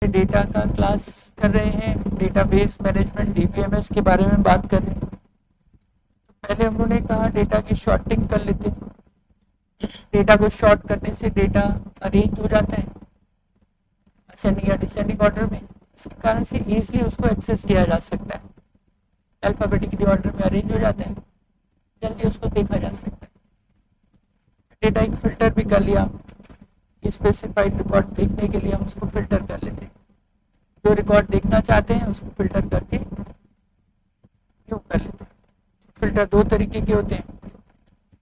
Data का class कर रहे हैं, डेटाबेस मैनेजमेंट डीबीएमएस के बारे में बात कर रहे हैं। तो पहले हम लोगों ने कहा डेटा की शॉर्टिंग कर लेते हैं। डेटा को शॉर्ट करने से डेटा अरेंज हो जाता है असेंडिंग या डिसेंडिंग ऑर्डर में, इसके कारण से ईजिली उसको एक्सेस किया जा सकता है। अल्फ़ाबेटिकली ऑर्डर में अरेंज हो जाता है, जल्दी उसको देखा जा सकता है। डेटा एक फिल्टर भी कर लिया, स्पेसिफाइड रिकॉर्ड देखने के लिए हम उसको फिल्टर कर लेते हैं। जो रिकॉर्ड देखना चाहते हैं उसको फिल्टर करके यूँ कर लेते हैं। फिल्टर दो तरीके के होते हैं।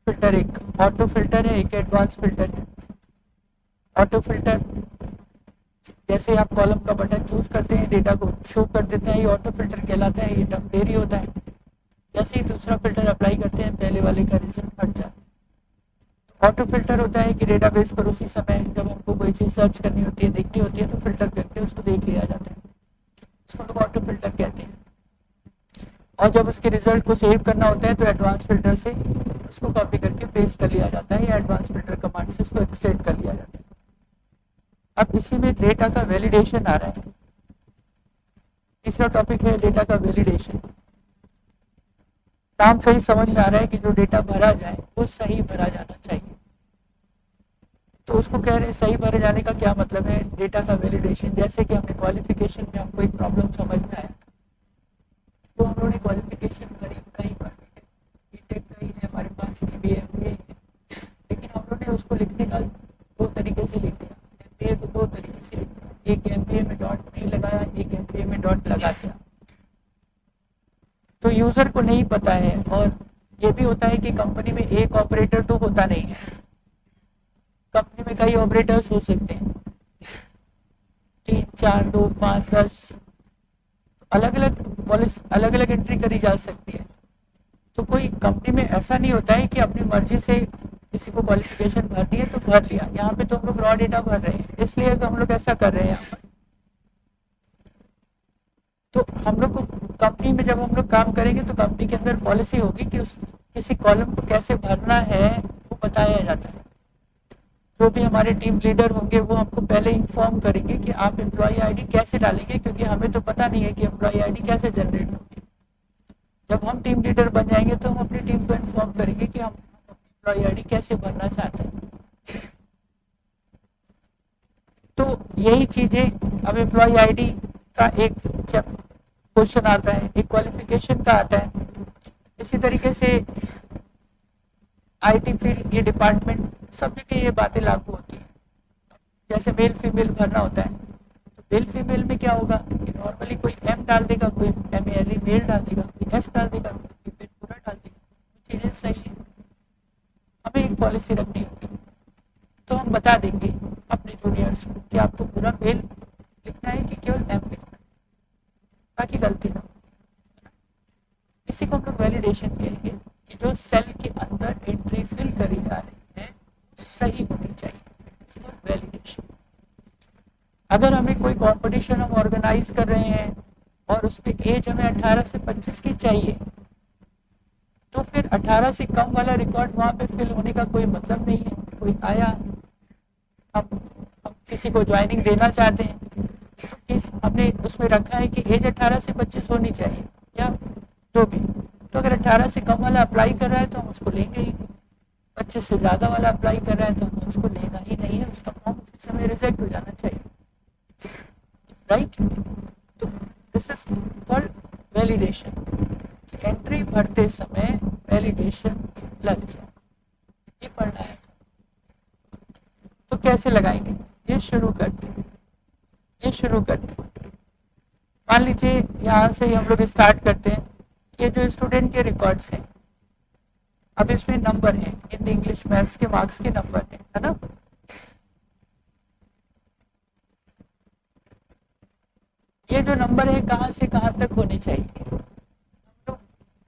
फिल्टर एक ऑटो फिल्टर है, एक एडवांस फिल्टर है। ऑटो फिल्टर जैसे आप कॉलम का बटन चूज करते हैं डेटा को शो कर देता है, ये ऑटो फिल्टर कहलाता है, ये टेम्परेरी होता है। जैसे ही दूसरा फिल्टर अप्लाई करते हैं पहले वाले का रिजल्ट हट जाता है। ऑटो फिल्टर होता है कि डेटाबेस पर उसी समय जब हमको कोई चीज़ सर्च करनी होती है, देखनी होती है, तो फिल्टर करके उसको देख लिया जाता है, इसको लोग ऑटो फिल्टर कहते हैं। और जब उसके रिजल्ट को सेव करना होता है तो एडवांस फिल्टर से उसको कॉपी करके पेस्ट कर लिया जाता है, या एडवांस फिल्टर कमांड से उसको एक्सटेंड कर लिया जाता है। अब इसी में डेटा का वैलिडेशन आ रहा है। तीसरा टॉपिक है डेटा का वैलिडेशन। नाम सही समझ में आ रहा है कि जो डेटा भरा जाए वो सही भरा जाना चाहिए। तो उसको कह रहे हैं सही भरे जाने का क्या मतलब है, डेटा का वैलिडेशन। जैसे कि हमने क्वालिफिकेशन में हमको एक प्रॉब्लम समझ में आया, तो हम लोगों ने क्वालिफिकेशन करी कई बार, बीटेक करी है हमारे पास, बीबीए एमबीए है, लेकिन हम लोगों ने उसको लिखने का दो तरीके से लिख दिया। एमबीए को दो तरीके से लिख दिया, एक एमबीए में डॉट नहीं लगाया, एक एमबीए में डॉट लगा दिया। तो यूजर को नहीं पता है। और ये भी होता है कि कंपनी में एक ऑपरेटर तो होता नहीं है, कंपनी में कई ऑपरेटर्स हो सकते हैं, 3 4 2 5 10, अलग अलग एंट्री करी जा सकती है। तो कोई कंपनी में ऐसा नहीं होता है कि अपनी मर्जी से किसी को क्वालिफिकेशन भरनी है तो भर लिया। यहाँ पे तो हम लोग रॉ डेटा भर रहे हैं, इसलिए तो हम लोग ऐसा कर रहे हैं यहाँ पर। तो हम लोग को कंपनी में जब हम लोग काम करेंगे तो कंपनी के अंदर पॉलिसी होगी कि उस किसी कॉलम को कैसे भरना है वो बताया जाता है। जो भी हमारे टीम लीडर होंगे वो हमको पहले इन्फॉर्म करेंगे कि आप एम्प्लॉय आईडी कैसे डालेंगे, क्योंकि हमें तो पता नहीं है कि एम्प्लॉय आईडी कैसे जनरेट होगी। जब हम टीम लीडर बन जाएंगे तो हम अपनी टीम को इन्फॉर्म करेंगे कि हम एम्प्लॉय आईडी कैसे भरना चाहते हैं। तो यही चीजें अब एम्प्लॉय आईडी का एक क्वेश्चन आता है, एक क्वालिफिकेशन का आता है। इसी तरीके से आईटी फील्ड, ये डिपार्टमेंट, सब जगह ये बातें लागू होती हैं। जैसे मेल फीमेल भरना होता है, तो मेल फीमेल में क्या होगा कि नॉर्मली कोई एम डाल देगा, कोई एम एल मेल डाल देगा, कोई एफ डाल देगा, कोई फीमेल पूरा डाल देगा। चीजें सही है, हमें एक पॉलिसी रखनी होगी। तो हम बता देंगे अपने जूनियर्स को कि आपको पूरा मेल लिखना है कि केवल एम लिखना है, ताकि गलती ना हो। इसी को हम लोग वैलिडेशन कहेंगे कि जो सेल के अंदर एंट्री फिल करी जा रही है सही होनी चाहिए, इसका वैलिडेशन। अगर हमें कोई कंपटीशन हम ऑर्गेनाइज कर रहे हैं और उसमें एज हमें 18 से 25 की चाहिए, तो फिर 18 से कम वाला रिकॉर्ड वहाँ पे फिल होने का कोई मतलब नहीं है। कोई आया, हम किसी को ज्वाइनिंग देना चाहते हैं, इस हमने उसमें रखा है कि एज 18 से 25 होनी चाहिए या जो भी। तो अगर 18 से कम वाला अप्लाई कर रहा है तो हम उसको लेंगे ही, 25 से ज़्यादा वाला अप्लाई कर रहा है तो हमें उसको लेना ही नहीं है, उसका फॉर्म उसी समय रिजेक्ट हो जाना चाहिए, राइट। तो दिस इज कॉल्ड वैलिडेशन, कि एंट्री भरते समय वैलिडेशन लग जाए, ये पढ़ना है। तो कैसे लगाएंगे, ये शुरू करते हैं। मान लीजिए यहाँ से हम लोग स्टार्ट करते हैं। ये जो स्टूडेंट के रिकॉर्ड्स हैं, अब इसमें नंबर है, हिंदी इंग्लिश मैथ्स के मार्क्स के नंबर है ना। ये जो नंबर है कहाँ से कहाँ तक होने चाहिए। तो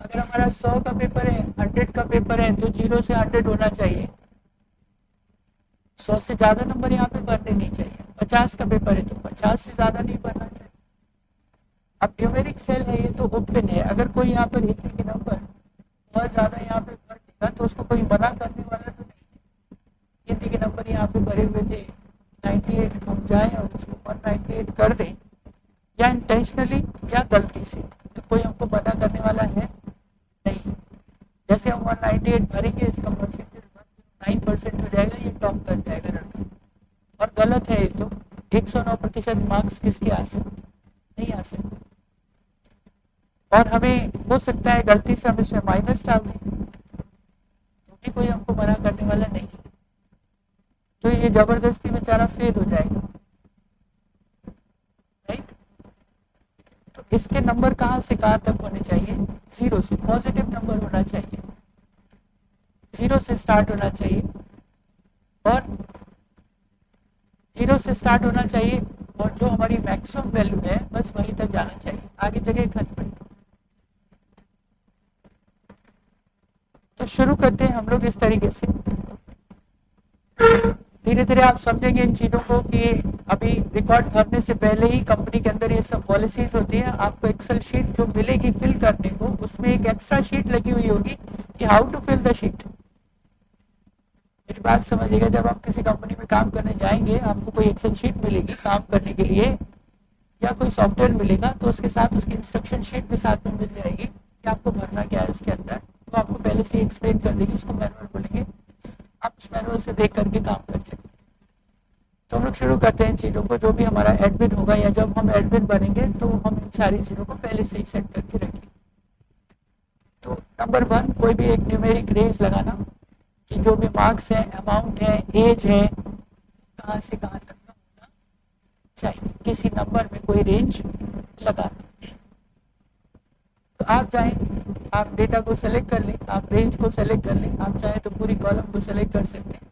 अगर हमारा 100 का पेपर है, 100 का पेपर है, तो 0 से 100 होना चाहिए। 100 से ज़्यादा नंबर यहाँ पे भरने नहीं चाहिए। 50 का पेपर है तो 50 से ज़्यादा नहीं भरना चाहिए। अब न्यूमेरिक सेल है, ये तो ओपन है। अगर कोई यहाँ पर हिंदी के नंबर बहुत ज़्यादा यहाँ पे भर देगा तो उसको कोई मना करने वाला तो नहीं है। हिंदी के नंबर यहाँ पे भरे हुए थे, 98 हम जाएं और उसको 198 कर दें, या इंटेंशनली या गलती से, तो कोई हमको मना करने वाला है नहीं। जैसे हम 198 भरेंगे, इसका परसेंटेज 9% हो जाएगा, ये टॉप कर जाएगा लड़का। और गलत है ये तो, 109% मार्क्स किसके आ सकते, नहीं आ सकते। और हमें हो सकता है गलती से हम इसमें माइनस डाल दें, तो भी कोई हमको मना करने वाला नहीं है। तो ये जबरदस्ती बेचारा फेल हो जाएगा, राइट। तो इसके नंबर कहाँ से कहाँ तक होने चाहिए, 0 से, पॉजिटिव नंबर होना चाहिए, 0 से स्टार्ट होना चाहिए, और 0 से स्टार्ट होना चाहिए, और जो हमारी मैक्सिमम वैल्यू है बस वहीं तक जाना चाहिए, आगे जगह खाली पड़ी। तो शुरू करते हैं हम लोग इस तरीके से। धीरे धीरे आप समझेंगे इन चीज़ों को कि अभी रिकॉर्ड भरने से पहले ही कंपनी के अंदर ये सब पॉलिसीज होती है। आपको एक्सेल शीट जो मिलेगी फिल करने को, उसमें एक एक्स्ट्रा शीट लगी हुई होगी कि how to fill the sheet. मेरी बात समझिएगा, जब आप किसी कंपनी में काम करने जाएंगे, आपको कोई एक्सेल शीट मिलेगी काम करने के लिए, या कोई सॉफ्टवेयर मिलेगा, तो उसके साथ उसकी इंस्ट्रक्शन शीट भी साथ में मिल जाएगी कि आपको भरना क्या है उसके अंदर। तो आपको पहले से एक्सप्लेन कर देगी, उसको मैनुअल बोलेंगे, आप उस मैनुअल से देख करके काम कर सकते। तो हम लोग शुरू करते हैं इन चीज़ों को। जो भी हमारा एडमिन होगा या जब हम एडमिन बनेंगे तो हम इन सारी चीज़ों को पहले से ही सेट करके रखेंगे। तो नंबर 1, कोई भी एक न्यूमेरिक रेंज लगाना कि जो भी मार्क्स है, अमाउंट है, एज है, कहाँ से कहाँ तक का होना चाहिए, किसी नंबर में कोई रेंज लगाना। तो आप चाहें, आप डेटा को सेलेक्ट कर लें, आप रेंज को सेलेक्ट कर लें, आप चाहें तो पूरी कॉलम को सेलेक्ट कर सकते हैं।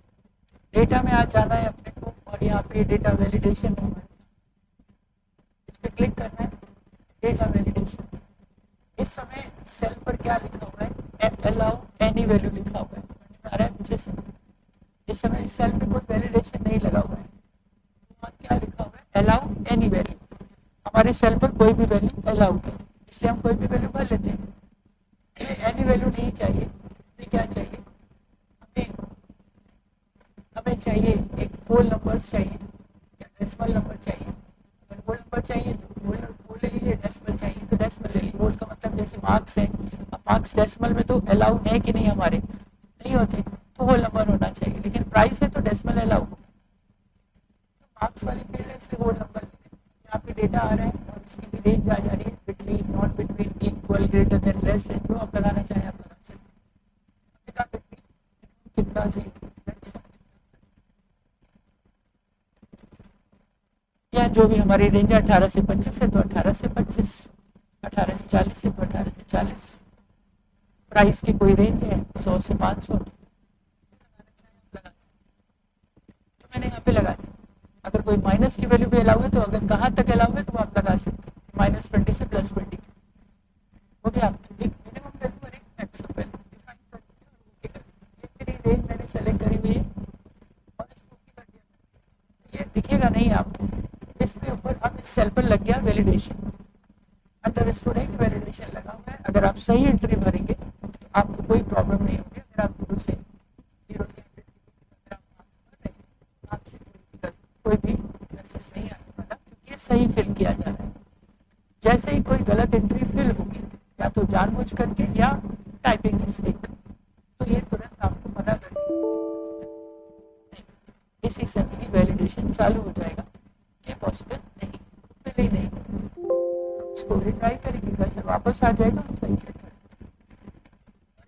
डेटा में आज जाना है अपने को, और यहाँ पे डेटा वैलिडेशन है, इस पर क्लिक करना है, डेटा वैलिडेशन। इस समय सेल पर क्या लिखा हुआ है, अलाउ एनी वैल्यू लिखा हुआ है, आ रहा है मुझे से। इस समय इस सेल में कोई वैलिडेशन नहीं लगा हुआ है, वहाँ क्या लिखा हुआ है, अलाउ एनी वैल्यू। हमारे सेल पर कोई भी वैल्यू अलाउड है, इसलिए हम कोई भी वैल्यू भर लेते हैं। एनी वैल्यू नहीं चाहिए, हमें क्या चाहिए, हमें हमें चाहिए एक होल नंबर चाहिए या डेसिमल नंबर चाहिए। अगर होल नंबर चाहिए तो होल ले लीजिए, डेसिमल चाहिए तो डेसिमल ले लीजिए। होल का मतलब जैसे मार्क्स है, अब मार्क्स डेसिमल में तो अलाउड है कि नहीं, हमारे नहीं होते, तो होल नंबर होना चाहिए। लेकिन प्राइस है तो डेसिमल अलाउड होगा। तो मार्क्स वाली फील्ड है, इसलिए होल नंबर लेते हैं। यहाँ पे डेटा आ रहा है और इसकी भी रेंज आ जा रही है, between, not between, equal, greater than, less than, जो आप लगाना चाहें आप लगा सकते हैं। कितना जी, या जो भी हमारी रेंज है 18 से 25 है तो 18 से 25, 18 से 40 है तो 18 से 40। प्राइस की कोई रेंज है 100 से 500, तो मैंने यहाँ पे लगा दिया। अगर कोई माइनस की वैल्यू भी अलाउ है, तो अगर कहाँ तक अलाउ है तो आप लगा सकते हैं, -20 से +20, वो भी आप एक मिनिमम वैल्यू और एक मैक्सिमम वैल्यू डिफाइन कर दीजिए और ओके कर दीजिए। ये मेरी रेंज मैंने सेलेक्ट करी हुई है और इसको ओके कर दिया। ये दिखेगा नहीं आपको, इसके ऊपर अब इस सेल पर लग गया वैलिडेशन, अंडर स्टूडेंट वैलिडेशन लगा हुआ है। अगर आप सही एंट्री भरेंगे तो आपको कोई प्रॉब्लम नहीं होगी। अगर आप शुरू से 0 से 100 आपसे कोई भी मैसेज नहीं आने वाला, क्योंकि ये सही फिल किया जा रहा है। जैसे ही कोई गलत एंट्री फिल होगी, या तो जानबूझ करके या टाइपिंग मिस्टेक, तो ये तुरंत आपको पता कर देगा, इसी समय ही वैलिडेशन चालू हो जाएगा। ये पॉसिबल नहीं, फिर ही नहीं, इसको रिट्राई करेंगे, फिर वापस आ जाएगा, सही से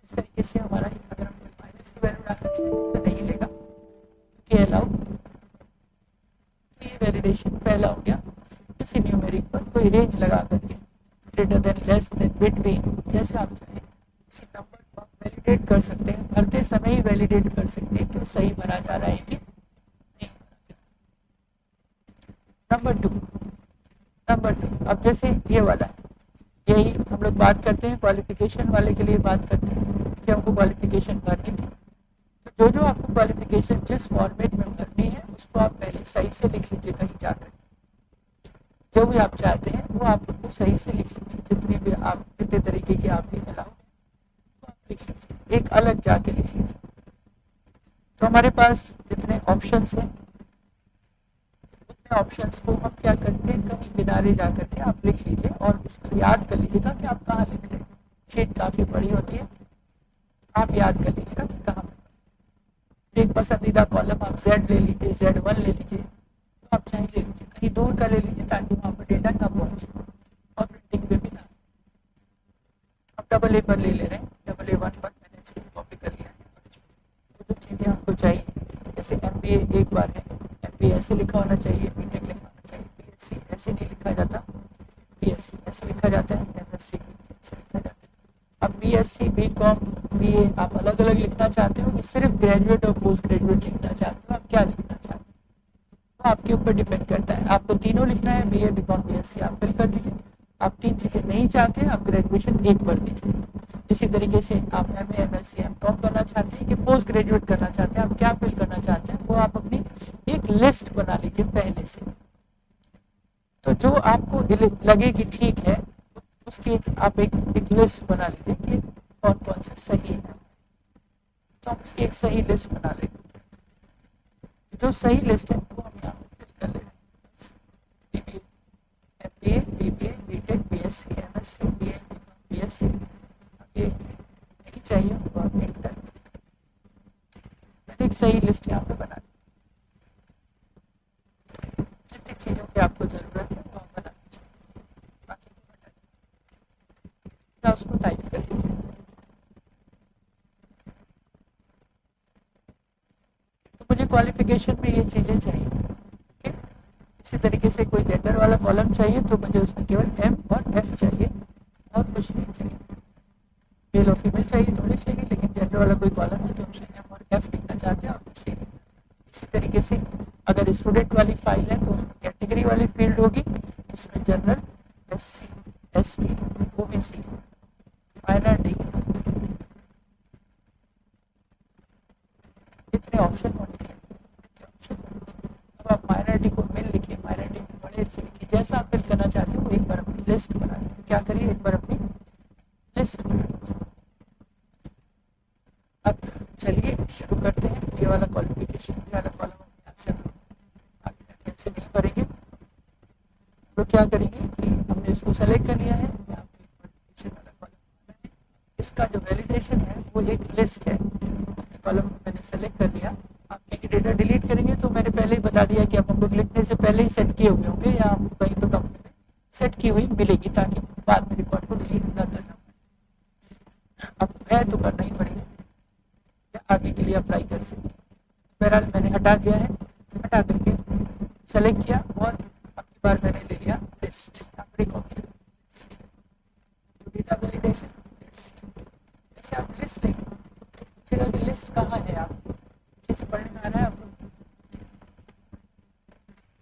इस तरीके से हमारा ही। अगर हम कोई माइनस की वैल्यू डालना चाहें तो नहीं लेगा, क्योंकि अलाउ, तो ये वैलिडेशन पहला हो गया। किसी न्यूमेरिक पर कोई रेंज लगा करके, greater than, less than, between, जैसे आप चाहें किसी नंबर को आप वैलिडेट कर सकते हैं। भरते समय ही वैलिडेट कर सकते हैं कि वो सही भरा जा रहा है कि नहीं भरा जा रहा। नंबर 2, अब जैसे ये वाला है, यही हम लोग बात करते हैं क्वालिफिकेशन वाले के लिए बात करते हैं कि हमको क्वालिफिकेशन भरनी थी। तो जो जो आपको क्वालिफिकेशन जिस फॉर्मेट में भरनी है उसको आप पहले सही से लिख लीजिए कहीं जाकर। जो भी आप चाहते हैं वो आप उनको सही से लिख लीजिए, जितने भी आप जितने तरीके के आपके अलाउ तो आप लिख लीजिए, एक अलग जाके लिख लीजिए। तो हमारे पास जितने ऑप्शंस हैं इतने ऑप्शंस को हम क्या करते हैं, कहीं किनारे जा करके आप लिख लीजिए और उसको याद कर लीजिएगा कि आप कहाँ लिख रहे हैं। शीट काफ़ी बड़ी होती है, आप याद कर लीजिएगा कि कहाँ पे। एक पसंदीदा कॉलम आप Z ले लीजिए, Z1 ले लीजिए, तो आप चाहे ले लीजिए, कहीं दूर का ले लीजिए ताकि वहाँ पर डेटा ना पहुँचे और प्रिंटिंग पे भी ना। आप डबल ए पर ले ले रहे हैं, डबल A1 पर मैंने इसको कॉपी कर लिया है। जो चीज़ें आपको चाहिए, जैसे MBA एक बार है, MBA ऐसे लिखा होना चाहिए, BTech लिखा होना चाहिए, BSc ऐसे नहीं लिखा जाता, BSc ऐसे लिखा जाता है, MSc ऐसे लिखा जाता है। अब BSc, BCom, BA आप अलग अलग लिखना चाहते हो कि सिर्फ ग्रेजुएट और पोस्ट ग्रेजुएट लिखना चाहते हो, आप क्या लिखना चाहते हो, तो आपके ऊपर डिपेंड करता है। आपको तीनों लिखना है, BA, BCom, BSc आप फिल कर दीजिए। आप 3 चीज़ें नहीं चाहते, आप ग्रेजुएशन एक भर दीजिए। इसी तरीके से आप MA, MSc, MCom करना चाहते हैं कि पोस्ट ग्रेजुएट करना चाहते हैं, आप क्या फिल करना चाहते हैं, वो आप अपनी एक लिस्ट बना लीजिए पहले से। तो जो आपको लगे कि ठीक है, उसकी आप एक लिस्ट बना लीजिए कि कौन कौन से सही है, तो हम उसकी एक सही लिस्ट बना लेंगे। जो सही लिस्ट है वो हम यहाँ पे फिल कर ले रहे हैं। MBA, BBA, BTech, BSc, MSc, BA, BSc, ये नहीं चाहिए तो आप इंटर। मैंने एक सही लिस्ट यहाँ पे बना ली। जितनी चीज़ों की आपको ज़रूरत है वो आप बना लीजिए, बाकी को हटा दीजिए, उसको टाइप कर लीजिए। तो मुझे क्वालिफिकेशन में ये चीज़ें चाहिए, ओके। इसी तरीके से कोई जेंडर वाला कॉलम चाहिए तो मुझे उसमें केवल M और F चाहिए और कुछ नहीं चाहिए। मेल और फीमेल चाहिए थोड़ी चाहिए, लेकिन जेंडर वाला कोई कॉलम है तो उसमें M और F लिखना चाहते हैं और कुछ नहीं। इसी तरीके से अगर स्टूडेंट वाली फाइल है तो उसमें कैटेगरी वाली फील्ड होगी, उसमें general, SC, ST, OBC, minority, इतने ऑप्शन होने चाहिए। अब आप माइनॉरिटी को मिल लिखिए, माइनॉरिटी को बड़े से लिखिए, जैसा आप फिल करना चाहते हो एक बार अपनी लिस्ट बना लीजिए। क्या करिए, एक बार अपनी लिस्ट बना लीजिए। अब चलिए शुरू करते हैं। ये वाला क्वालिफिकेशन, ये वाला कॉलम यहाँ से हम आगे कैसे नहीं भरेंगे, तो क्या करेंगे कि हमने इसको सेलेक्ट कर लिया है, यहाँ पे क्वालिफिकेशन वाला कॉलम है। इसका जो वैलिडेशन है वो एक लिस्ट है, कॉलम मैंने सेलेक्ट कर लिया। आप कहीं डेटा डिलीट करेंगे तो मैंने पहले ही बता दिया कि आप हमको लिखने से पहले ही सेट किए हुए होंगे या आपको कहीं पर कंपनी में सेट की हुई मिलेगी, ताकि बाद में रिकॉर्ड को डिलीट ना करना पड़े। अब है तो करना ही पड़ेगा, या आगे के लिए अप्लाई कर सकते हैं। बहरहाल मैंने हटा दिया है, हटा करके सेलेक्ट किया और अब की बार मैंने ले लिया लिस्ट, यहाँ पर एक option list, data validation list. ऐसे आप लिस्ट लेंगे, पूछेगा कि लिस्ट कहाँ है, आपको अच्छे से पढ़ने में आ रहा है आपको।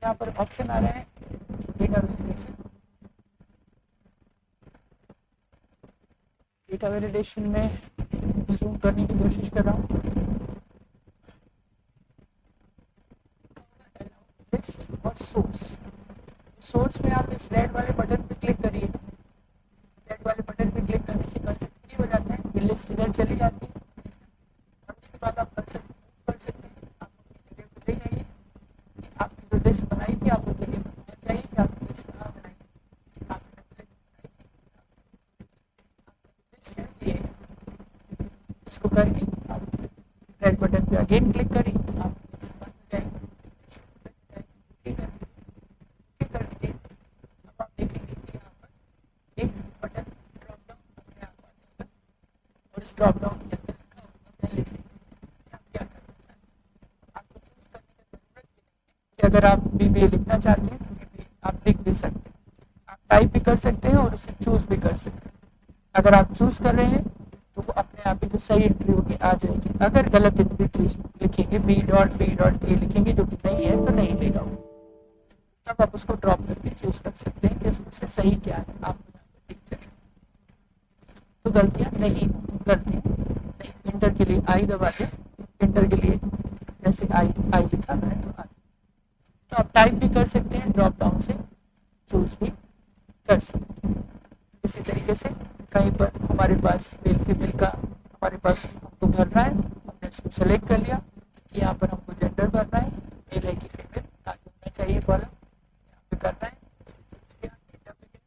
यहाँ पर ऑप्शन आ रहा है डेटा वैलिडेशन। डेटा वैलिडेशन में जूम करने की कोशिश कर रहा हूँ। लिस्ट और सोर्स, सोर्स में आप इस रेड वाले बटन पे क्लिक करिए। रेड वाले बटन पे क्लिक करने से कर्सर फ्री हो जाता है, ये लिस्ट इधर चली जाती है और उसके बाद आप कर्सर कर सकते हैं। आप अपनी जगह पर ले जाइए, आपने जो लिस्ट बनाई थी आप उस जगह पर जाइए कि आपने लिस्ट कहाँ बनाई थी, आपने लिस्ट है ये, इसको करके आप रेड बटन पे अगेन क्लिक करिए, आप लिस्ट बन जाएगी। अब आप देखेंगे कि यहाँ पर एक बटन ड्रॉप डाउन अपने आप आ जाएगा और इस ड्रॉप डाउन के अंदर लिखा होगा पहले से आप क्या करना चाहते हैं। आपको चूज करने की जरूरत भी नहीं है कि अगर आप BBA लिखना चाहते हैं तो BBA आप लिख भी सकते हैं, आप टाइप भी कर सकते हैं और उसे चूज भी कर सकते हैं। अगर आप चूज कर रहे हैं तो वो अपने आप ही जो सही एंट्री होगी आ जाएगी। अगर गलत एंट्री चूज लिखेंगे B.B.A लिखेंगे जो कि नहीं है तो नहीं लेगा वो, तब आप उसको ड्रॉप करके चूज कर सकते हैं कि उसमें सही क्या है, आपको दिख जाएगा। तो गलतियाँ नहीं, इंटर के लिए आई दबा दें, इंटर के लिए जैसे आई लिखा मैंने तो आई, तो आप टाइप भी कर सकते हैं, ड्रॉप डाउन से चूज भी कर सकते हैं। इसी तरीके से कहीं पर हमारे पास मेल फीमेल का हमारे पास हमको भरना है, हमने इसको सेलेक्ट कर लिया कि यहाँ पर हमको जेंडर भरना है, मेल है कि फीमेल, आगे होना चाहिए कॉलम। पे करना है, चूज किया, डेटा पे गए,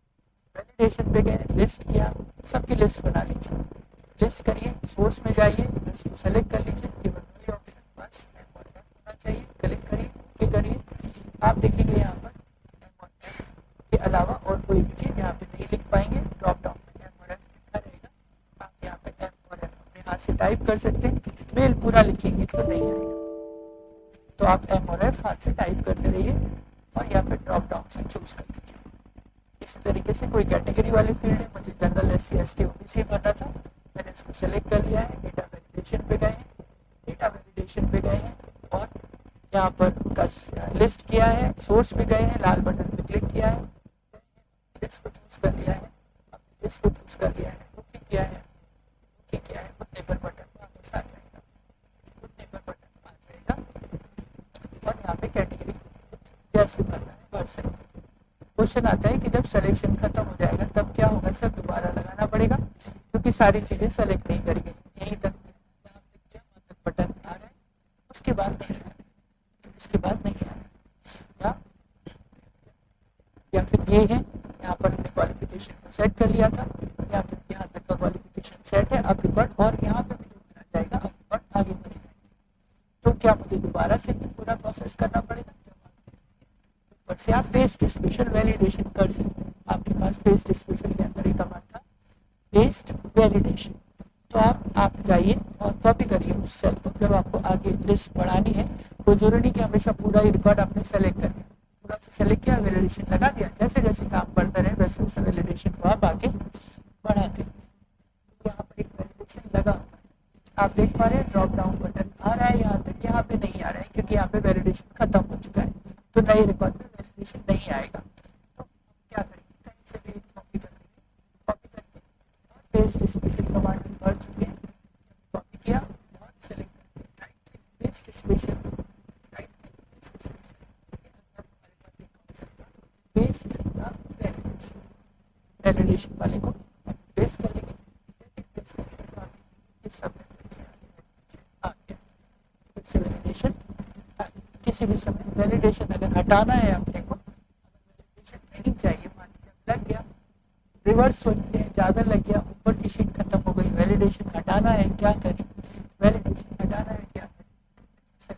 वैलिडेशन पे गए, लिस्ट किया, सबकी लिस्ट बना लीजिए, लिस्ट करिए, सोर्स में जाइए, लिस्ट को सेलेक्ट कर लीजिए, केवल वही ऑप्शन बस M और F होना चाहिए, क्लिक करिए, ओके करिए। आप देखेंगे यहाँ पर M और F के अलावा और कोई भी चीज़ यहाँ पे नहीं लिख पाएंगे, ड्रॉप डाउन में M और F लिखा रहेगा, आप यहाँ पे M और F अपने हाथ से टाइप कर सकते हैं, मेल पूरा लिखेंगे तो नहीं आएगा, तो आप M और F हाथ से टाइप करते रहिए और यहाँ पे ड्रॉप डाउन से चूज कर लीजिए। इस तरीके से कोई कैटेगरी वाली फील्ड है, मुझे जनरल SC ST OBC भरना था, मैंने इसको सेलेक्ट कर लिया है, डेटा वैलिडेशन पे गए हैं, डेटा वैलिडेशन पे गए हैं और यहाँ पर लिस्ट किया है, सोर्स पे गए हैं, लाल बटन पे क्लिक किया है, लिस्ट को चूज कर लिया है, अपनी लिस्ट को चूज कर लिया है, ओके किया है, ओके किया है, उतने पर बटन वापस आ जाएगा, उतने पर बटन आ जाएगा और यहाँ पे कैटेगरी जैसे भरना है भर सकते हैं। क्वेश्चन आता है कि जब सिलेक्शन खत्म हो जाएगा तब क्या होगा सर, दोबारा लगाना पड़ेगा क्योंकि सारी चीजें सेलेक्ट नहीं करी गई, यहीं तक वहाँ तक बटन आ रहा है, उसके बाद नहीं आ रहा, उसके बाद नहीं आ रहा, या फिर ये है यहाँ पर हमने क्वालिफिकेशन को सेट कर लिया था, या फिर यहाँ तक का क्वालिफिकेशन सेट है, अब रिकॉर्ड और यहाँ पे भी जो भरा जाएगा अब रिकॉर्ड आगे भरे जाएंगे, तो क्या मुझे दोबारा से भी पूरा प्रोसेस करना पड़ेगा, ऊपर से आप पेस्ट स्पेशल वैलिडेशन कर सकते हैं, आपके पास पेस्ट स्पेशल के अंदर एक कमांड था पेस्ट वैलिडेशन, तो आप जाइए और कॉपी करिए उस सेल को, जब आपको आगे लिस्ट बढ़ानी है कोई जरूरी नहीं कि हमेशा पूरा ही रिकॉर्ड आपने सेलेक्ट करना, पूरा से सेलेक्ट किया, वैलिडेशन लगा दिया, जैसे जैसे काम बढ़ता रहे वैसे वैसे वैलिडेशन को आप आगे बढ़ाते हैं। यहाँ पर एक वैलिडेशन लगा, आप देख पा रहे हैं ड्रॉप डाउन बटन आ रहा है यहाँ तक, यहाँ पे नहीं आ रहा है क्योंकि यहाँ पे वैलिडेशन खत्म हो चुका है, तो नए रिकॉर्ड में वैलिडेशन नहीं आएगा, तो क्या करेंगे, कहीं से भी कॉपी कर लेंगे, कॉपी करके और पेस्ट स्पेशल कमांड में भर चुके हैं, कॉपी किया और सेलेक्ट करके right paste special, right paste special के अंदर हमारे पास एक ऑप्शन था पेस्ट द वैलिडेशन, वैलिडेशन वाले को पेस्ट कर लेंगे, जैसे पेस्ट करेंगे तो आगे इस सब आ गया, फिर से वैलिडेशन किसी भी समय वैलिडेशन अगर हटाना है अपने को, वैलिडेशन नहीं चाहिए, मान लीजिए लग गया, रिवर्स होते हैं ज़्यादा लग गया, ऊपर की शीट खत्म हो गई, वैलिडेशन हटाना है क्या करें, वैलिडेशन हटाना है क्या करें,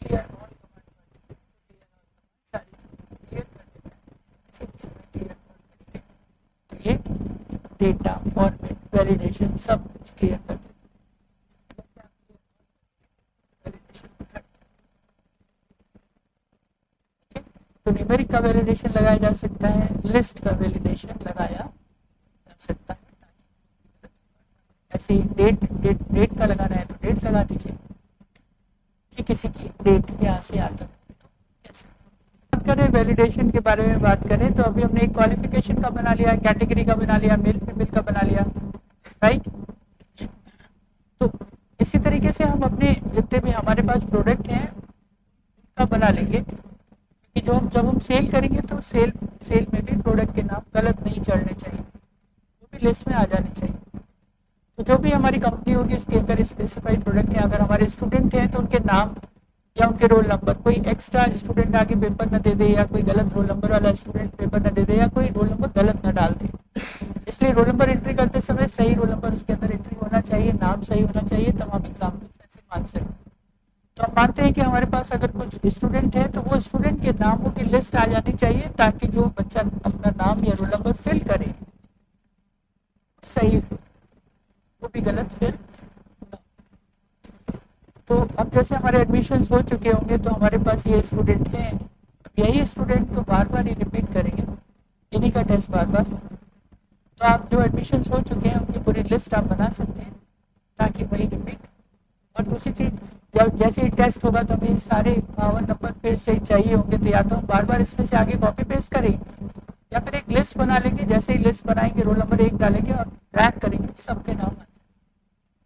क्लियर ऑल कमांड, सारी चीज़ें क्लियर कर देता है, किसी भी समय क्लियर कर देंगे तो ये डेटा फॉर्मेट वैलिडेशन सब कुछ क्लियर कर देता है। तो न्यूमेरिक का वैलिडेशन लगाया जा सकता है, लिस्ट का वैलिडेशन लगाया जा सकता है, ऐसे ही डेट का लगाना है तो डेट लगा दीजिए कि किसी की डेट यहाँ से यहाँ तक, तो कैसे बात करें वैलिडेशन के बारे में बात करें तो अभी हमने एक क्वालिफिकेशन का बना लिया, कैटेगरी का बना लिया, मेल फीमेल का बना लिया, राइट। तो इसी तरीके से हम अपने जितने भी हमारे पास प्रोडक्ट हैं उनका बना लेंगे कि जब हम सेल करेंगे तो सेल में भी प्रोडक्ट के नाम गलत नहीं चढ़ने चाहिए, वो भी लिस्ट में आ जाने चाहिए। तो जो भी हमारी कंपनी होगी उसके अंदर स्पेसिफाइड प्रोडक्ट है, अगर हमारे स्टूडेंट हैं तो उनके नाम या उनके रोल नंबर, कोई एक्स्ट्रा स्टूडेंट आके पेपर न दे दे, या कोई गलत रोल नंबर वाला स्टूडेंट पेपर न दे दे, या कोई रोल नंबर गलत न डाल दे, इसलिए रोल नंबर एंट्री करते समय सही रोल नंबर उसके अंदर एंट्री होना चाहिए, नाम सही होना चाहिए, तब हम एग्जाम में ऐसे मान सकते हैं। तो हम मानते हैं कि हमारे पास अगर कुछ स्टूडेंट है तो वो स्टूडेंट के नामों की लिस्ट आ जानी चाहिए ताकि जो बच्चा अपना नाम या रोल नंबर फिल करे सही, वो भी गलत फिल ना। तो अब जैसे हमारे एडमिशन्स हो चुके होंगे तो हमारे पास ये स्टूडेंट हैं, अब यही स्टूडेंट तो बार बार ही रिपीट करेंगे, इन्हीं का टेस्ट बार बार, तो आप जो एडमिशन्स हो चुके हैं उनकी पूरी लिस्ट आप बना सकते हैं ताकि वही रिपीट। और दूसरी चीज़, जब जैसे ही टेस्ट होगा तो हमें सारे 52 नंबर फिर से चाहिए होंगे, तो या तो हम बार बार इसमें से आगे कॉपी पेस्ट करें या फिर एक लिस्ट बना लेंगे, जैसे ही लिस्ट बनाएंगे रोल नंबर 1 डालेंगे और ट्रैक करेंगे सबके नाम आ जाए,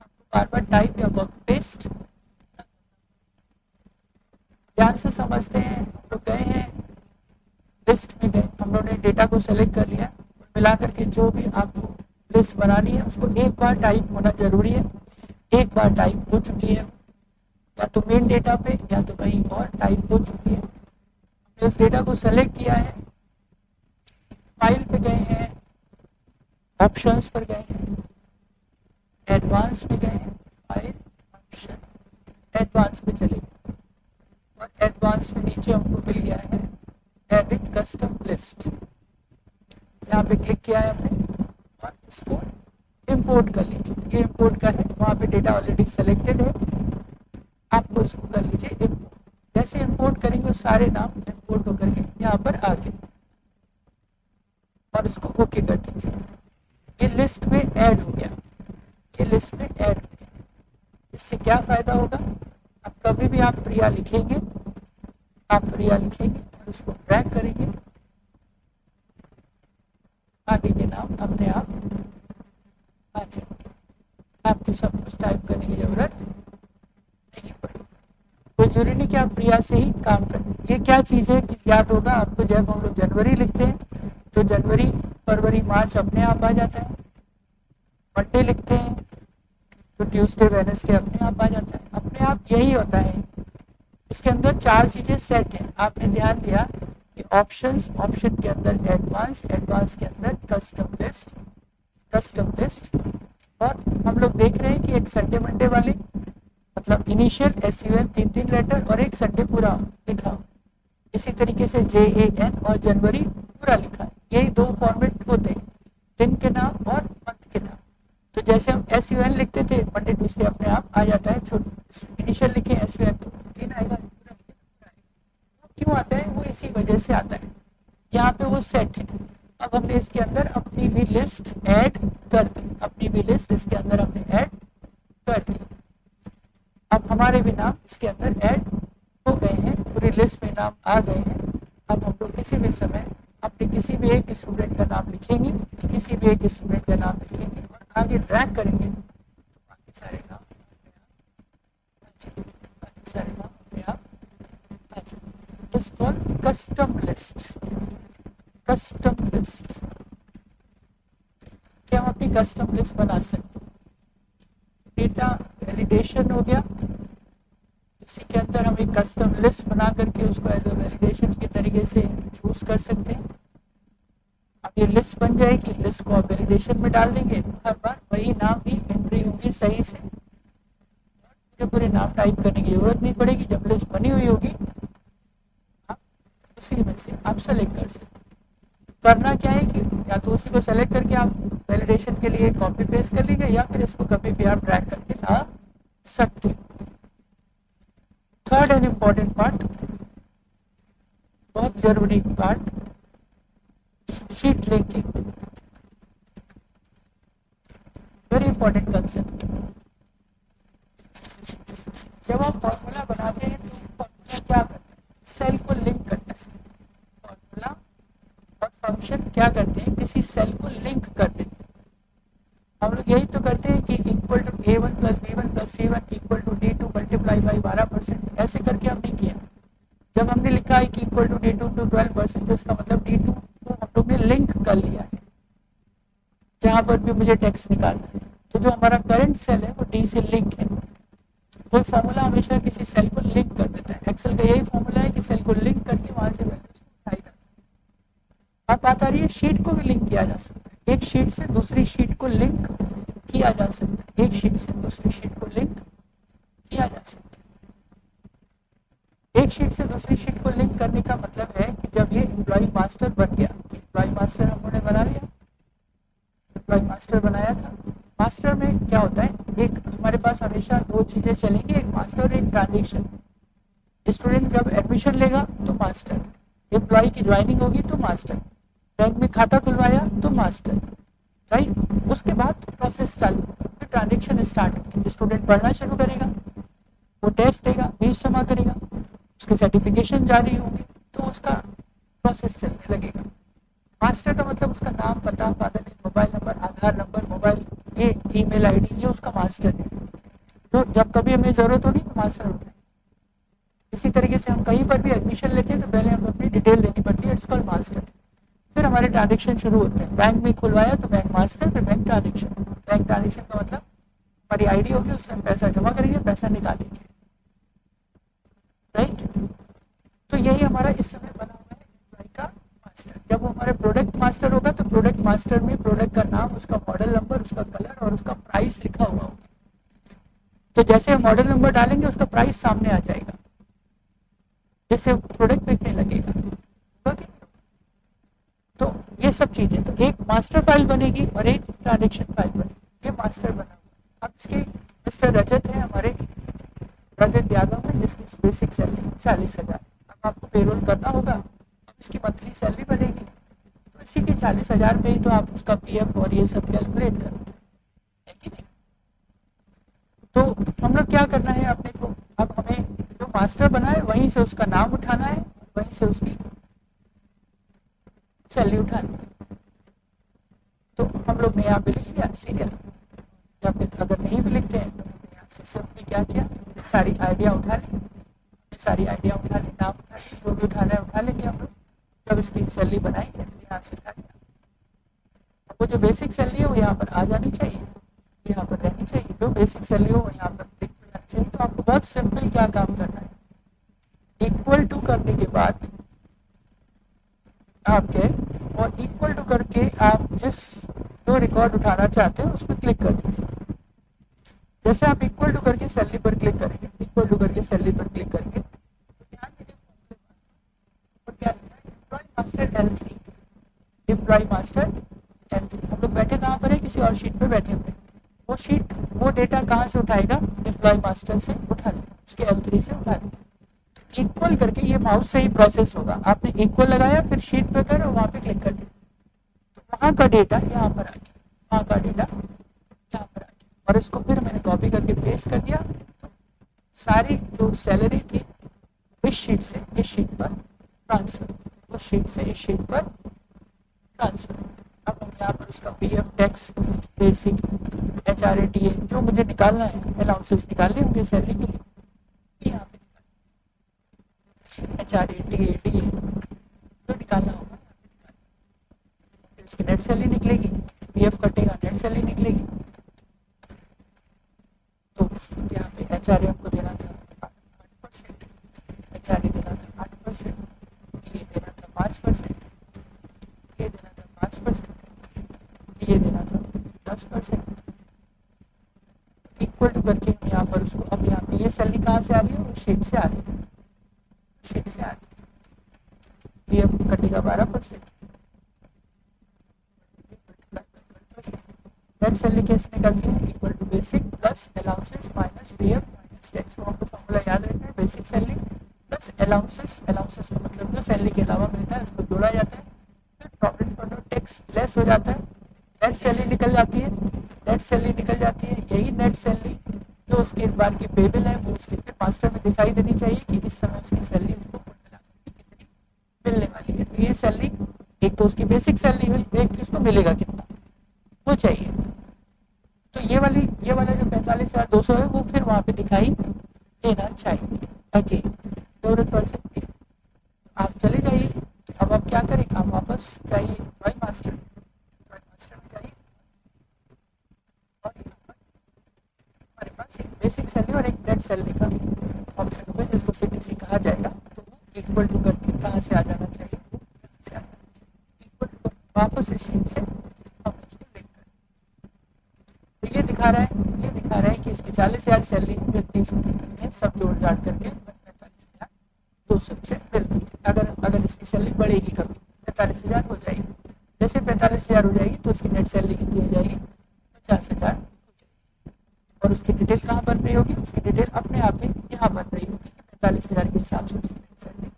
आपको बार बार टाइप या कॉपी पेस्ट। ध्यान से समझते हैं, हम लोग गए हैं लिस्ट में गए, हम लोगों ने डेटा को सेलेक्ट कर लिया, मिला करके जो भी आपको लिस्ट बनानी है उसको एक बार टाइप होना जरूरी है, एक बार टाइप हो चुकी है या तो मेन डेटा पे या तो कहीं और टाइप हो चुकी है, हमने उस डेटा को सेलेक्ट किया है, फाइल पे गए हैं, ऑप्शंस पर गए हैं, एडवांस पे गए हैं, फाइल ऑप्शन एडवांस पे चले गए और एडवांस में नीचे हमको मिल गया है एडिट कस्टम लिस्ट। यहाँ पे क्लिक किया है हमने और इसको इंपोर्ट कर लीजिए। ये इंपोर्ट का है, वहाँ पे डेटा ऑलरेडी सेलेक्टेड है, आपको इसको कर लीजिए इंपोर्ट। जैसे इंपोर्ट करेंगे सारे नाम इंपोर्ट होकर के यहाँ पर आ गए और इसको ओके कर दीजिए। ये लिस्ट में ऐड हो गया, ये लिस्ट में ऐड हो गया। इससे क्या फायदा होगा, अब कभी भी आप प्रिया लिखेंगे, आप प्रिया लिखेंगे और उसको ड्रैग करेंगे, आगे के नाम अपने आप आ जाएंगे, आपको सब कुछ टाइप करने की जरूरत नहीं पड़ेगी। कोई जरूरी नहीं कि आप प्रिया से ही काम करें। ये क्या चीज़ है कि याद होगा आपको, जब हम लोग जनवरी लिखते हैं तो जनवरी फरवरी मार्च अपने आप आ जाता है, मंडे लिखते हैं तो ट्यूसडे वेडनेसडे अपने आप आ जाता है, अपने आप यही होता है। इसके अंदर 4 चीज़ें सेट हैं, आपने ध्यान दिया कि ऑप्शंस, ऑप्शन के अंदर एडवांस, एडवांस के अंदर कस्टम लिस्ट, कस्टम लिस्ट। और हम लोग देख रहे हैं कि एक संडे मंडे वाले मतलब इनिशियल SUN 3 लेटर और एक संडे पूरा लिखा, इसी तरीके से JAN और जनवरी पूरा लिखा है। यही 2 फॉर्मेट होते हैं, दिन के नाम और मंथ के नाम। तो जैसे हम SUN लिखते थे मंडे ट्यूसडे अपने आप आ जाता है, इनिशियल लिखे SUN तो दिन आएगा, पूरा लिखे क्यों आता है, वो इसी वजह से आता है। यहाँ पे वो सेट है। अब हमने इसके अंदर अपनी भी लिस्ट ऐड कर दी, अपनी भी लिस्ट इसके अंदर हमने ऐड कर दी। अब हमारे भी नाम इसके अंदर ऐड हो गए हैं, पूरी लिस्ट में नाम आ गए हैं। अब हम लोग किसी भी समय अपने किसी भी एक स्टूडेंट का नाम लिखेंगे, किसी भी एक स्टूडेंट का नाम लिखेंगे और आगे ड्रैग करेंगे, बाकी सारे नाम बाकी सारे नाम अपने आप आ जाएंगे। It's called custom list, custom list. क्या हम अपनी कस्टम लिस्ट बना सकते हैं। डेटा वैलिडेशन हो गया, इसी के अंदर हम एक कस्टम लिस्ट बना करके उसको एज ए वैलिडेशन के तरीके से चूज कर सकते हैं। अब ये लिस्ट बन जाएगी, लिस्ट को आप वैलिडेशन में डाल देंगे, हर बार वही नाम ही एंट्री होगी सही से, पूरे नाम टाइप करने की जरूरत नहीं पड़ेगी। जब लिस्ट बनी हुई होगी आप उसी में से आप सेलेक्ट कर सकते हैं। करना क्या है कि या तो उसी को सेलेक्ट करके आप वैलिडेशन के लिए कॉपी पेस्ट कर लीजिए या फिर इसको कभी भी आप ड्रैग करके ला सकते हैं। थर्ड एंड इम्पॉर्टेंट पार्ट, बहुत जरूरी part, sheet linking, very important concept. जब आप फॉर्मूला बनाते हैं तो फॉर्मूला क्या करता है, सेल को लिंक करता है। फॉर्मूला और फंक्शन क्या करते हैं, किसी सेल को लिंक कर देते हैं। हम लोग यही तो करते हैं कि equal to A1 plus B1 plus C1 equal to D2 multiply by 12%, ऐसे करके हमने किया। जब हमने लिखा है कि इक्वल टू D2 टू 12%, इसका मतलब D2 को हम लोग ने लिंक कर लिया है जहाँ पर भी मुझे टेक्स्ट निकालना है। तो जो हमारा करंट सेल है वो D से लिंक है। कोई फॉर्मूला हमेशा किसी सेल को लिंक कर देता है। एक्सेल का यही फॉर्मूला है कि सेल को लिंक करके वहां से वैल्यूज उठाई जा सकती है। अब बात आ रही है शीट को भी लिंक किया जा सकता है, एक शीट से दूसरी शीट को लिंक किया जा सकता है, एक शीट से दूसरी शीट को लिंक किया जा सकता है। एक शीट से दूसरी शीट को लिंक करने का मतलब है कि जब ये एम्प्लॉय मास्टर बन गया, एम्प्लॉय मास्टर हमने बना लिया, एम्प्लॉय मास्टर बनाया था। मास्टर में क्या होता है, एक हमारे पास हमेशा 2 चीजें चलेंगी, एक मास्टर और एक ट्रांजेक्शन। स्टूडेंट जब एडमिशन लेगा तो मास्टर, एम्प्लॉय की ज्वाइनिंग होगी तो मास्टर, बैंक में खाता खुलवाया तो मास्टर, राइट। उसके बाद प्रोसेस चालू, फिर ट्रांजेक्शन स्टार्ट होगी, स्टूडेंट पढ़ना शुरू करेगा, वो टेस्ट देगा, फीस जमा करेगा, उसके सर्टिफिकेशन जारी होंगे तो उसका प्रोसेस चलने लगेगा। मास्टर का मतलब उसका नाम, पता, फादर नेम, मोबाइल नंबर, आधार नंबर, मोबाइल, ये ईमेल आईडी, ये उसका मास्टर है। तो जब कभी हमें जरूरत होगी तो मास्टर होता है। इसी तरीके से हम कहीं पर भी एडमिशन लेते हैं तो पहले हम अपनी डिटेल देनी पड़ती है, इट्स कॉल्ड मास्टर। फिर हमारे ट्रांजेक्शन शुरू होते हैं, बैंक में खुलवाया तो बैंक मास्टर, फिर बैंक ट्रांजेक्शन। बैंक ट्रांजेक्शन का मतलब हमारी आईडी होगी, उससे हम पैसा जमा करेंगे, पैसा निकालेंगे, राइट। तो यही हमारा इस समय बना हुआ है एम्प्लॉय का जब वो हमारे प्रोडक्ट मास्टर होगा तो प्रोडक्ट मास्टर में प्रोडक्ट का नाम, उसका मॉडल नंबर, उसका कलर और उसका प्राइस लिखा हुआ होगा। तो जैसे हम मॉडल नंबर डालेंगे उसका प्राइस सामने आ जाएगा, जैसे प्रोडक्ट बिकने लगेगा। तो ये सब चीजें, तो एक मास्टर फाइल बनेगी और एक ट्रांजेक्शन फाइल बनेगी। ये मास्टर बना हुआ। अब इसके मिस्टर रजत है हमारे, रजत यादव है, जिसकी बेसिक सैलरी 40,000। अब आपको पेरोल करना होगा, अब इसकी मंथली सैलरी बनेगी, तो इसी के 40,000 पे ही तो आप उसका पीएफ और ये सब कैलकुलेट करोगे, है कि नहीं। तो हम लोग क्या करना है अपने को, अब हमें जो मास्टर बना है वहीं से उसका नाम उठाना है, वहीं से उसकी सैलरी उठानी है। तो हम लोग ने यहाँ पे लिख लिया सीरियल, या फिर अगर नहीं भी लिखते हैं तो हमने यहाँ से सिंपली क्या किया, सारी आइडिया उठा ली, सारी आइडिया उठा ली, नाम उठा ली, जो भी उठाना है उठा लेंगे हम लोग। जब इसकी सैलरी बनाएंगे तो यहाँ से उठा लिया। वो जो बेसिक सैलरी है वो यहाँ पर आ जानी चाहिए, यहाँ पर रहनी चाहिए। जो बेसिक सैलरी हो वो यहाँ पर लिख जानी चाहिए। तो आपको बहुत सिंपल क्या काम करना है, इक्वल टू करने के बाद आपके, और इक्वल टू करके आप जिस जो रिकॉर्ड उठाना चाहते हैं उस पर क्लिक कर दीजिए। जैसे आप इक्वल टू करके सैलरी पर क्लिक करेंगे, इक्वल टू करके सैलरी पर क्लिक करेंगे, तो ध्यान दीजिए और क्या लिखा है, employ master L3, employ master L3। हम लोग बैठे कहाँ पर है, किसी और शीट पे बैठे हुए। वो शीट, वो डेटा कहाँ से उठाएगा, एम्प्लॉय मास्टर से उठा लेगा, उसके L3 से उठा लेगा। इक्वल करके ये माउस से ही प्रोसेस होगा। आपने इक्वल लगाया, फिर शीट पे कर और वहाँ पे क्लिक कर दिया, तो वहाँ का डेटा यहाँ पर आ गया, वहाँ का डेटा यहाँ पर आ गया, और इसको फिर मैंने कॉपी करके पेस्ट कर दिया। तो सारी जो सैलरी थी इस शीट से इस शीट पर ट्रांसफर, उस शीट से इस शीट पर ट्रांसफर। अब हम यहाँ पर उसका पीएफ, टैक्स, बेसिक, HRATA जो मुझे निकालना है, अलाउंसेस निकालने होंगे सैलरी के लिए, यहाँ पे HRATA जो निकालना होगा, फिर इसकी नेट सैलरी निकलेगी, पीएफ कटेगा, नेट सैलरी निकलेगी। तो यहाँ पे HRA हमको देना था 8%, HRA देना था 8%, ये देना था 5%, ये देना था 5%, ये देना था 10%। इक्वल टू करके हम यहाँ पर उसको, अब यहाँ पे ये सैलरी कहाँ से आ रही है, उस शीट से आ रही है, शीट से आ रही है। पीएफ कटेगा 12%, नेट सैलरी कैसे निकलती है, equal to basic plus allowances minus PF minus tax. हमको फॉर्मूला याद रखना है, basic salary plus allowances, allowances का मतलब जो सैलरी के अलावा मिलता है उसको जोड़ा जाता है, फिर प्रॉफिट पर टैक्स लेस हो जाता है, नेट सैलरी निकल जाती है, नेट सैलरी निकल जाती है। यही नेट सैलरी जो उसके इस बार की पेबल है वो उसके फिर मास्टर में दिखाई देनी चाहिए कि इस समय उसकी सैलरी उसको मिला कितनी मिलने वाली है। तो ये सैलरी, एक तो उसकी बेसिक सैलरी हुई, एक उसको मिलेगा कितना वो चाहिए। तो ये वाला जो 45,200 है वो फिर वहाँ पे दिखाई देना चाहिए। ओके, जरूरत पड़ सकती है, आप चले जाइए। अब आप क्या करें, आप वापस जाइए ड्राइंग मास्टर में जाइए, और हमारे पास एक बेसिक सैलरी और एक नेट सैलरी का ऑप्शन होगा जिसको CTC कहा जाएगा। तो वो इक्वल टू करके कहाँ से आ जाना चाहिए, वो यहाँ से आ जाना चाहिए, इक्वल टू वापस इस शीट से हम इसको लिंक करें। तो ये दिखा रहा है कि इसकी 40,000 सैलरी मिलती है, सब जोड़ जाड़ करके 45,200 रुपये मिलती है। अगर इसकी सैलरी बढ़ेगी कभी 45,000 हो जाएगी, जैसे 45,000 हो जाएगी तो उसकी नेट सैलरी कितनी हो जाएगी, 50,000 हो जाएगी। और उसकी डिटेल कहाँ बन रही होगी, उसकी डिटेल अपने आप ही यहाँ बन रही होगी कि 45,000 के हिसाब से उसकी नेट सैलरी।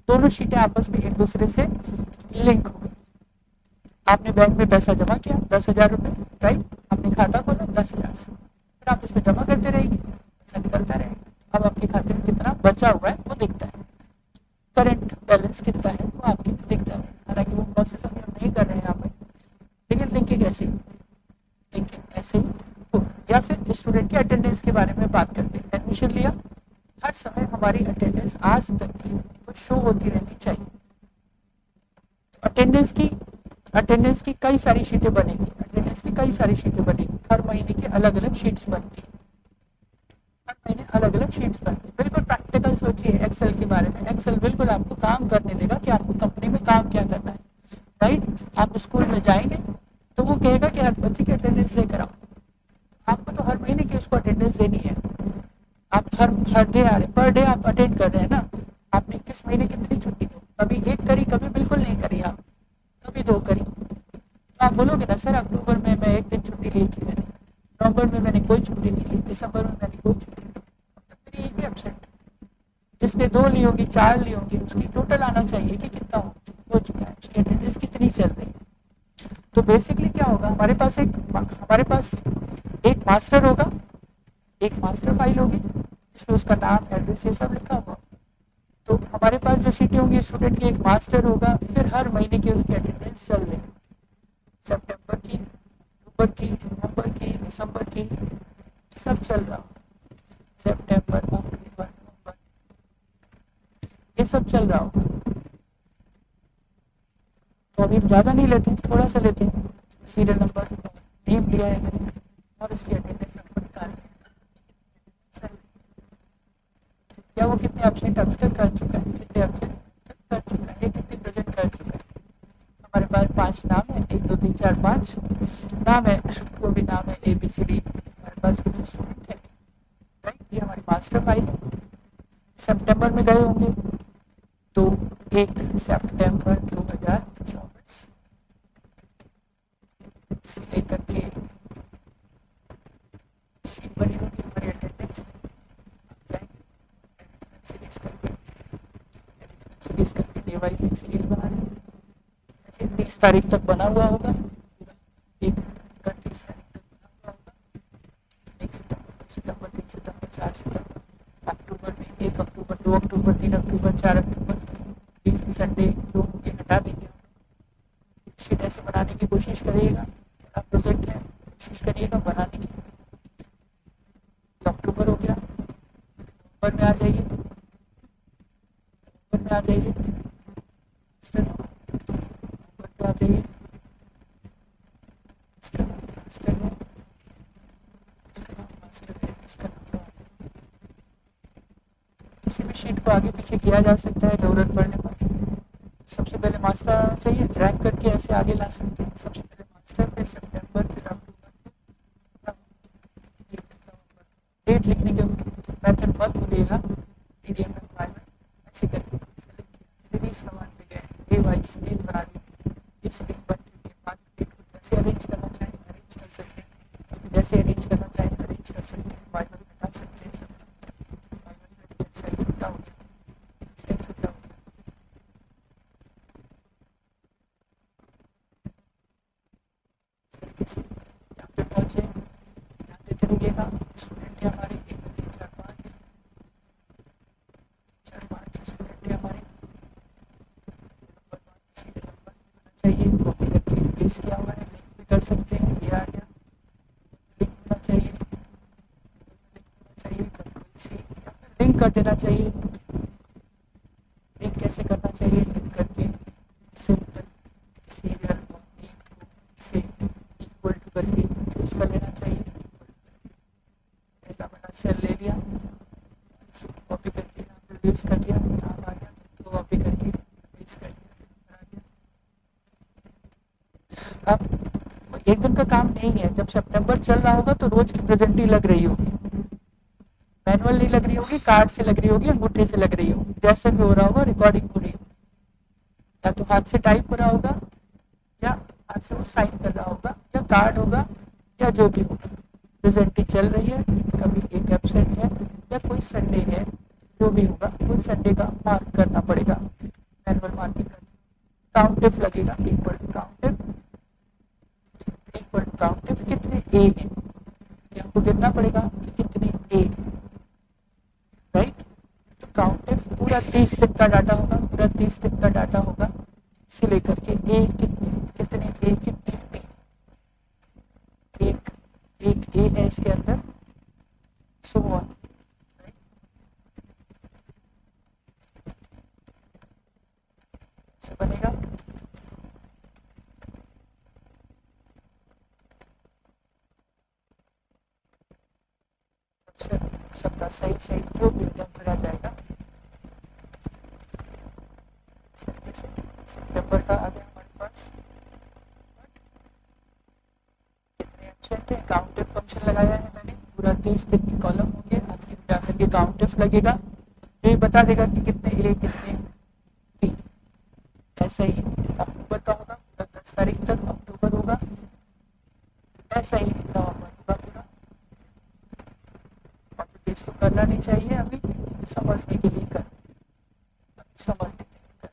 दोनों शीटें आपस में एक दूसरे से लिंक हो गई। आपने बैंक में पैसा जमा किया 10,000 रुपये, राइट, आपने खाता खोला 10,000 से, फिर आप इसमें जमा करते रहेंगे, पैसा निकलता रहेगा। अब आपके खाते में कितना बचा हुआ है वो दिखता है, करंट बैलेंस कितना है वो आपके दिखता है। हालांकि वो प्रोसेस अभी हम नहीं कर रहे हैं यहाँ पर, लेकिन लिंकिंग ऐसे ही हो। या फिर स्टूडेंट की अटेंडेंस के बारे में बात करते हैं। एडमिशन लिया, हर समय हमारी अटेंडेंस आज तक की तो शो होती रहनी चाहिए। अटेंडेंस की कई सारी शीटें बनेगी, हर महीने की अलग अलग शीट्स बनती है, बिल्कुल प्रैक्टिकल ज़्यादा सोचिए एक्सेल के बारे में। एक्सेल बिल्कुल आपको काम करने देगा कि आपको कंपनी में काम क्या करना है, राइट। आप स्कूल में जाएंगे तो वो कहेगा कि हर बच्चे की अटेंडेंस लेकर आओ, आपको तो हर महीने की उसको अटेंडेंस देनी है। आप हर हर डे आ रहे, पर डे आप अटेंड कर रहे हैं ना। आपने किस महीने कितनी छुट्टी की, कभी एक करी, कभी बिल्कुल नहीं करी, आप कभी दो करी। तो आप बोलोगे ना सर अक्टूबर में मैं एक दिन छुट्टी ली थी, मैंने नवंबर में मैंने कोई छुट्टी नहीं ली, दिसंबर में मैंने कोई छुट्टी नहीं ली, अब तक मेरी एक ही एब्सेंट। जिसने 2 ली होगी, 4 ली होगी, उसकी टोटल आना चाहिए कि कितना हो चुका है, उसकी अटेंडेंस कितनी चल रही है। तो बेसिकली क्या होगा, हमारे पास एक मास्टर होगा, एक मास्टर फाइल होगी जिसमें उसका नाम, एड्रेस, ये सब लिखा होगा। तो हमारे पास जो शीटें होंगी स्टूडेंट की, एक मास्टर होगा, फिर हर महीने की उसकी अटेंडेंस चल रही, सितंबर की, अक्टूबर की, नवंबर की, दिसंबर की, सब चल रहा हो, सितंबर, अक्टूबर, नवंबर, ये सब चल रहा होगा। तो अभी हम ज़्यादा नहीं लेते, थोड़ा सा लेते हैं, सीरियल नंबर, नेम लिया है मैंने और उसकी अटेंडेंस आपको निकालनी है। या वो कितने एब्सेंट अभी तक कर चुका है, कितने एब्सेंट कर चुका है, कितने प्रेजेंट कर चुका है। हमारे पास 5 नाम है, 1 2 3 4 5 नाम है, वो भी नाम है ABCD। हमारे पास कुछ स्टूडेंट है, राइट। ये हमारी मास्टर फाइल है। सितंबर में गए होंगे तो 1 सितंबर 2024 से लेकर के शीट बनी होगी हमारी अटेंडेंस में, सीरीज करके डे वाइज एक सीरीज बना रहे हैं। ऐसे 30 तारीख तक बना हुआ होगा, एक 30 तारीख तक बना हुआ होगा। 1 सितंबर, 2 सितंबर, 3 सितंबर, 4 सितंबर, अक्टूबर में 1 अक्टूबर, 2 अक्टूबर, 3 अक्टूबर, 4 अक्टूबर, बीच में संडे 2 के हटा देंगे। शीट ऐसे बनाने की कोशिश करिएगा, आप प्रोजेक्ट है कोशिश करिएगा बनाने की। अक्टूबर हो गया, नवंबर में आ जाइए, नवंबर में आ जाइए, नवंबर पे आ जाइए, किसी भी शीट को आगे पीछे किया जा सकता है जरूरत पड़ने पर। सबसे पहले मास्टर आना चाहिए, ड्रैग करके ऐसे आगे ला सकते हैं। सबसे पहले मास्टर, फिर सितंबर, फिर अक्टूबर, डेट लिखने के मेथड मत भूलिएगा, पीडीएफ में फाइल में ऐसे करके सीरीज कमांड पे गए, ए वाई सीरीज बना दी, ये सीरीज बन चुकी है। बाद में डेट को जैसे अरेंज करना चाहें अरेंज कर सकते हैं, जैसे अरेंज करना चाहें अरेंज कर सकते हैं, फाइल में बता सकते हैं सब। फाइल में साइज छोटा हो गया, साइज छोटा हो गया, इस तरीके से यहाँ पे पहुँचे। ध्यान देते रहिएगा, स्टूडेंट है हमारे 1 2 3 4 5 स्टूडेंट है हमारे। सीरियल नंबर आना चाहिए, कॉपी करके पेस्ट किया हुआ है, लिंक भी कर सकते हैं, ये आ गया। लिंक होना चाहिए, लिंक होना चाहिए, कंट्रोल-C या फिर लिंक कर देना चाहिए। लिंक कैसे करना चाहिए, लिंक करके सिंपल सीरियल नेम को से इक्वल टू करके चूज कर लेना चाहिए। बड़ा सेल ले लिया, कॉपी करके यहाँ पे पेस्ट कर दिया, नाम आ गया तो कॉपी करके पेस्ट कर दिया, आ गया। अब एक दिन का काम नहीं है, जब सितंबर चल रहा होगा तो रोज की प्रेजेंटी लग रही होगी, मैनुअल नहीं लग रही होगी, कार्ड से लग रही होगी, अंगूठे से लग रही होगी, जैसे भी हो रहा होगा रिकॉर्डिंग हो रही होगी, या तो हाथ से टाइप हो रहा होगा या हाथ से वो साइन कर रहा होगा या कार्ड होगा या जो भी होगा। प्रेजेंटी चल रही है, कभी एक एब्सेंट है या कोई संडे है, जो भी होगा कोई संडे का मार्क करना पड़ेगा, मैनुअल मार्किंग करनी। काउंटिव लगेगा, इक्वल टू काउंटिव कितने ए है, हमको गिनना पड़ेगा कि कितने ए, राइट। तो काउंटिव पूरा 30 दिन का डाटा होगा, पूरा 30 दिन का डाटा होगा, से लेकर के ए कितने ए कितने बी, एक ए है इसके अंदर, सो ऑन, से बनेगा। सबका सही जो भी होगा भरा जाएगा। सितंबर का आ गया हमारे पास। कितने एब्सेंट है, काउंटिव फंक्शन लगाया है मैंने, पूरा 30 दिन के कॉलम होंगे, आखिर में जाकर के काउंटिव लगेगा, ये बता देगा कि कितने ए कितने बी। ऐसा ही अक्टूबर का होगा पूरा 10 तारीख तक अक्टूबर होगा, ऐसा ही नवंबर होगा पूरा। कॉपी पेस्ट तो करना नहीं चाहिए, अभी समझने के लिए कर, अभी समझने के लिए कर,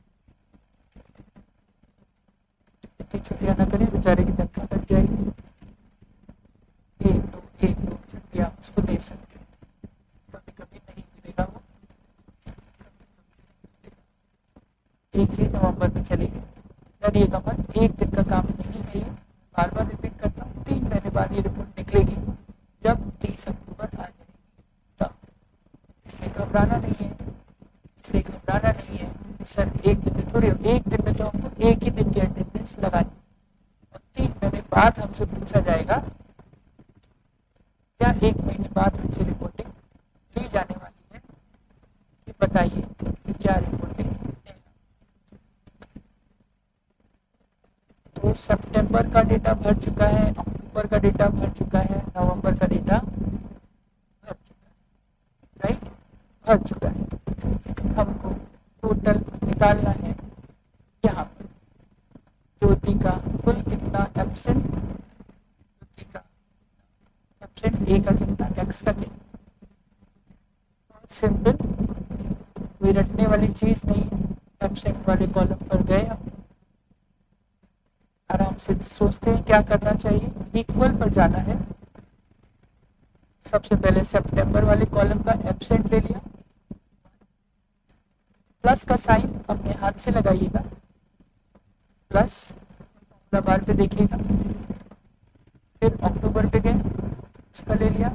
इतनी छुट्टियां ना करें बेचारे की तनख्वाह कट जाएगी। एक दो छुट्टियां उसको दे सकते हो, कभी कभी नहीं मिलेगा वो। एक चीज नवंबर में चलेगी, डरिएगा मत, एक दिन का काम नहीं है ये, बार बार रिपीट करता हूँ, 3 महीने बाद ये रिपोर्ट निकलेगी जब 30 अक्टूबर आ जाएगी तब। इसलिए घबराना नहीं है, इसलिए घबराना नहीं है कि सर एक दिन में थोड़ी, एक दिन में तो हमको एक ही दिन की अटेंडेंस लगानी, और 3 महीने बाद हमसे पूछा जाएगा या 1 महीने बाद हमसे रिपोर्टिंग ली जाने वाली है कि बताइए कि क्या रिपोर्टिंग है। तो सितंबर का डेटा भर चुका है, अक्टूबर का डेटा भर चुका है, नवंबर का डेटा भर चुका है, राइट, भर चुका है। हमको टोटल निकालना है यहाँ पर ज्योति का कुल कितना एब्सेंट, ज्योति का एब्सेंट, ए का कितना, एक्स का कितना। सिंपल, कोई रटने वाली चीज नहीं है। एब्सेंट वाले कॉलम पर गए हम, आराम से सोचते हैं क्या करना चाहिए, इक्वल पर जाना है। सबसे पहले सितंबर वाले कॉलम का एब्सेंट ले लिया, प्लस का साइन अपने हाथ से लगाइएगा, प्लस बार पे देखिएगा, फिर अक्टूबर पे गए उसका ले लिया,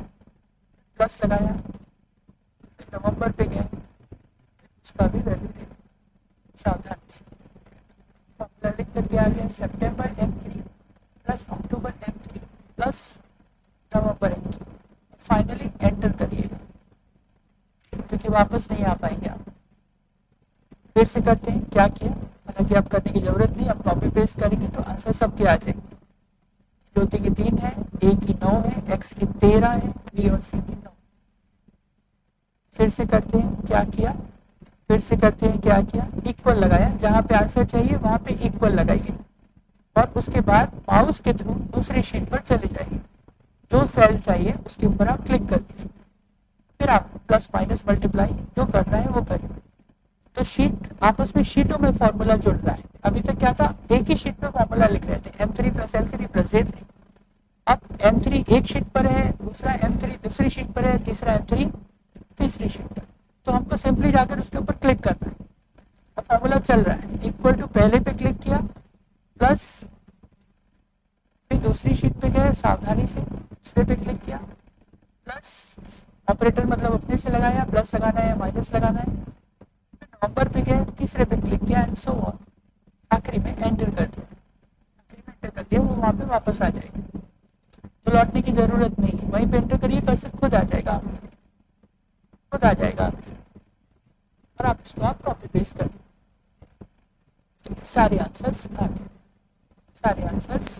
प्लस लगाया, फिर नवंबर पे गए उसका भी वैल्यू ले, सावधानी से फॉर्मूला लिख करके आ गया, सितंबर M3 प्लस अक्टूबर M3 प्लस नवंबर M3, फाइनली एंटर करिएगा क्योंकि वापस नहीं आ पाएंगे आप। फिर से करते हैं, क्या किया, हालांकि आप करने की जरूरत नहीं, आप कॉपी पेस्ट करेंगे तो आंसर सबके आ जाएंगे। ज्योति की 3 है, ए की 9 है, एक्स की 13 है, बी और सी की 9। फिर से करते हैं, क्या किया, फिर से करते हैं, क्या किया, इक्वल लगाया, जहां पे आंसर चाहिए वहां पे इक्वल लगाइए, और उसके बाद माउस के थ्रू दूसरी शीट पर चले जाइए, जो सेल चाहिए उसके ऊपर आप क्लिक कर दीजिए, फिर आपको प्लस माइनस मल्टीप्लाई जो करना है वो करिए। तो शीट आपस में शीटों में फॉर्मूला जुड़ रहा है, अभी तक क्या था, एक ही शीट में फॉर्मूला लिख रहे थे, M3 plus L3 plus J3। अब M3 एक शीट पर है, दूसरा M3 दूसरी शीट पर है, तीसरा M3 तीसरी शीट पर, तो हमको सिंपली जाकर उसके ऊपर क्लिक करना है और फॉर्मूला चल रहा है, इक्वल टू पहले पे क्लिक किया, प्लस फिर दूसरी शीट पे गए, सावधानी से दूसरे पे क्लिक किया, प्लस ऑपरेटर मतलब अपने से लगाया, प्लस लगाना है माइनस लगाना है, फिर नवंबर पे गए, तीसरे पे क्लिक किया एंड सो ऑन, आखिरी में एंटर कर दिया, आखिरी में एंटर कर दिया, वो वहाँ पे वापस आ जाएगा, तो लौटने की जरूरत नहीं है, वहीं पे एंटर करिए, कर्सर खुद आ जाएगा, खुद आ जाएगा और आप इसको आप कॉपी पेस्ट कर, सारे आंसर्स आ गए, सारे आंसर्स